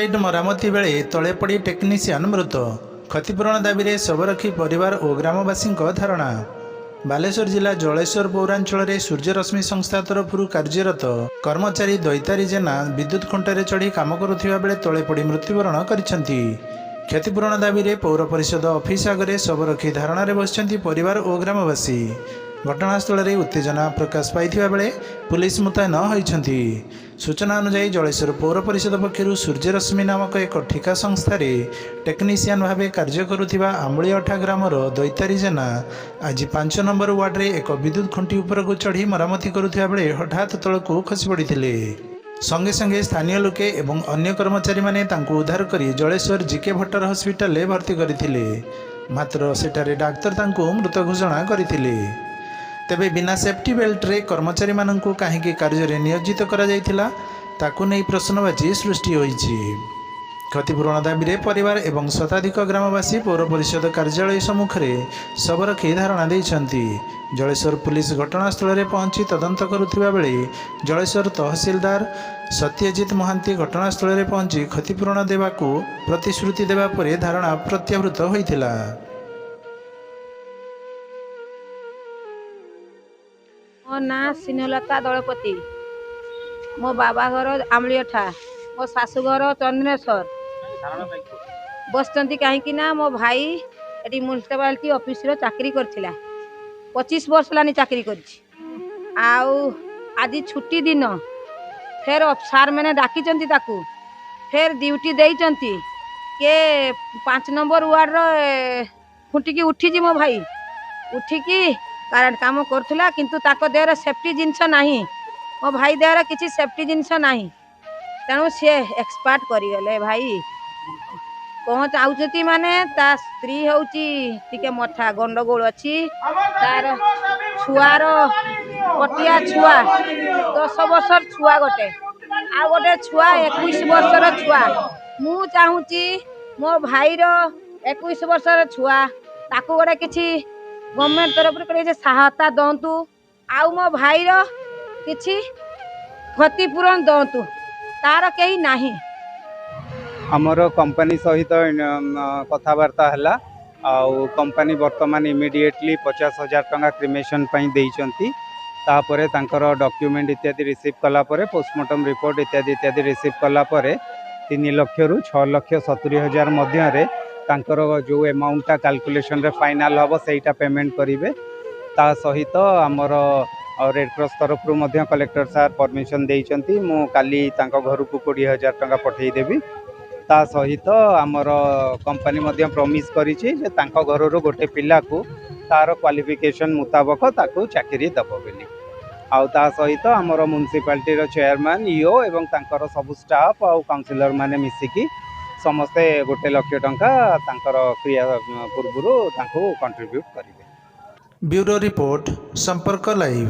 Light मरामती बेले तले पड़ी टेक्नीशियन मृत। क्षतिपूरण दाबी में शवरक्षी परिवार और ग्रामवासी धारणा। बालेश्वर जिला जलेश्वर पौरांचल में सूर्यरश्मि संस्था तरफ कार्यरत कर्मचारी दैतारी जेना विद्युत खुंटे चढ़ी काम करुवा बेले तले पड़ी मृत्युवरण करिसेंती। क्षतिपूरण दाबी में पौर परिषद ऑफिस आगे शवरक्षी धारणा बसिଛନ୍ତି परिवार और ग्रामवासी। घटनास्थल में उत्तेजना प्रकाश पाई बेले पुलिस मुतयन होती। सूचना अनुसार जलेश्वर पौर परिषद पक्षर सूर्यरश्मि नामक एक ठिका संस्थार टेक्नीशियन भाव कार्य करुवा आंबुलीअठा ग्रामर दैतारी जेना आज 5 नंबर वार्ड में एक विद्युत खुंटी उपरकू चढ़ी मरामती करुवा बेले हठात तलकू खसी पड़ते। संगे संगे स्थानीय लोके एवं अन्य कर्मचारी माने तांको उद्धार करी जलेश्वर जीके भट्टर हस्पिटाल भर्ती करथिले। मात्र सेठारे डाक्तर तांको मृत घोषणा करथिले। तेबे बिना सेफ्टी बेल्ट रे कर्मचारी मानंको काहेकि कार्य रे नियोजित करा जायथिला ताकू नै प्रश्नवाची सृष्टि होईछि। क्षतिपूरण दाबी रे परिवार एवं शताधिक ग्रामवासी पौर परिषद कार्यालय सम्मुखरे शवरक्षी धारणा दैछन्ति। जलेश्वर पुलिस घटनास्थल में पहुंची तदंत करुवा बेले जलेश्वर तहसीलदार सत्यजित महांती घटनास्थल में पहुंची क्षतिपूरण देवाकू प्रतिश्रुति देवा परे धारणा प्रत्याहृत होइथिला। मो ना सिन्हलता दलपति, मो बाबा घर आमलीअठा, मो शाशु घर चंद्रेश्वर बसचंती कहीं ना मो भाई एटी म्युनिसिपालिटी ऑफिस रो चाकरी करथिला। 25 वर्ष लानी चाकरी करछि। आउ आज छुट्टी दिन फेर सार मैंने डाकी ताकू फेर ड्यूटी देइचंती के 5 नंबर वार्ड रो खुंटिकी उठी मो भाई उठिकी कारण काम करथुला किंतु ताको देहर सेफ्टी जिनस नाही। मो भाई देहर किसी सेफ्टी जिनस नाही तेणु सी एक्सपार्ट करिगले। भाई कौन चाहती माने ता स्त्री होची टिके मठा गंडगोल अच्छी तार छुआर पटिया छुआ 10 वर्षर छुआ गोटे आ गोटे छुआ 21 वर्षर छुआ। मु चाहूची मो भाई रो 21 वर्षर छुआ ताकू गोटे किछि गवर्नमेंट तरफ से सहायता दंतु आउ मो भाई रो किछि क्षतिपूरण दंतु तार कहीं नाही। हमर कंपनी सहित कथबार्ता है आउ कंपनी वर्तमान इमिडिएटली 50,000 टंका क्रिमेशन देइचंती। तापरे तांकर डॉक्यूमेंट इत्यादि रिसीव कला परे पोस्टमार्टम रिपोर्ट इत्यादि इत्यादि रिसीव कला परे 3 लाख रु 6,70,000 मध्य रे तांकर जो अमाउंटा कैलकुलेशन रे फाइनल हम सेटा पेमेंट करेंगे। ता सहित आमर रेड क्रॉस तरफ मध्य कलेक्टर सार परमिशन देइचंती। मु काली तांको घर को 20,000 टंका पठेई देबी। ता सहित आमर कंपनी मध्य प्रॉमिस करिछि जे तांको घर रो गोटे पिला को तार क्वालिफिकेशन मुताबक ताकू चाकरी दबो बेली। आउ ता सहित आमर म्युनिसिपालिटी रो चेयरमैन ईओ एवं तांकर सब स्टाफ आउ काउंसिलर माने मिसिकी समस्ते 1 लाख टंका तांकर क्रिया पूर्व तांको कंट्रीब्यूट करिवे। ब्यूरो रिपोर्ट संपर्क लाइव।